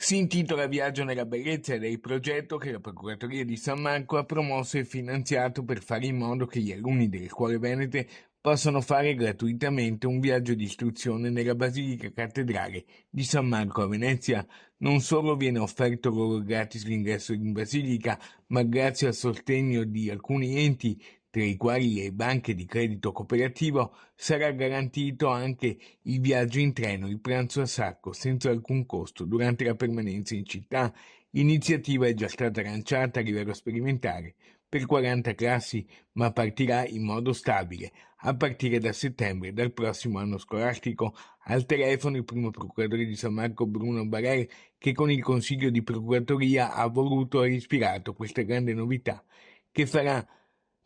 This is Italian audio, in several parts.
Si intitola Viaggio nella bellezza ed è il progetto che la Procuratoria di San Marco ha promosso e finanziato per fare in modo che gli alunni delle scuole venete possano fare gratuitamente un viaggio di istruzione nella Basilica Cattedrale di San Marco a Venezia. Non solo viene offerto loro gratis l'ingresso in Basilica, ma grazie al sostegno di alcuni enti, tra i quali le banche di credito cooperativo, sarà garantito anche il viaggio in treno, il pranzo a sacco, senza alcun costo durante la permanenza in città. L'iniziativa è già stata lanciata a livello sperimentale per 40 classi, ma partirà in modo stabile a partire da settembre dal prossimo anno scolastico. Al telefono il primo procuratore di San Marco Bruno Barel, che con il consiglio di procuratoria ha voluto e ispirato questa grande novità che farà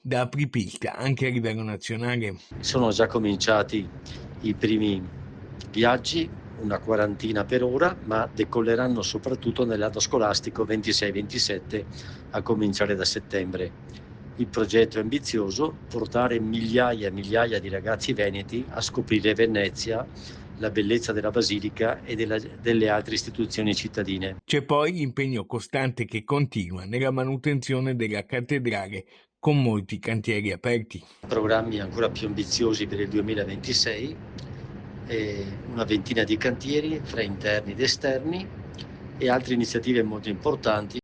da apripista anche a livello nazionale. Sono già cominciati i primi viaggi, una quarantina per ora, ma decolleranno soprattutto nell'anno scolastico 26-27 a cominciare da settembre. Il progetto è ambizioso: portare migliaia e migliaia di ragazzi veneti a scoprire Venezia, la bellezza della Basilica e delle altre istituzioni cittadine. C'è poi l'impegno costante che continua nella manutenzione della cattedrale, con molti cantieri aperti. Programmi ancora più ambiziosi per il 2026, una ventina di cantieri fra interni ed esterni e altre iniziative molto importanti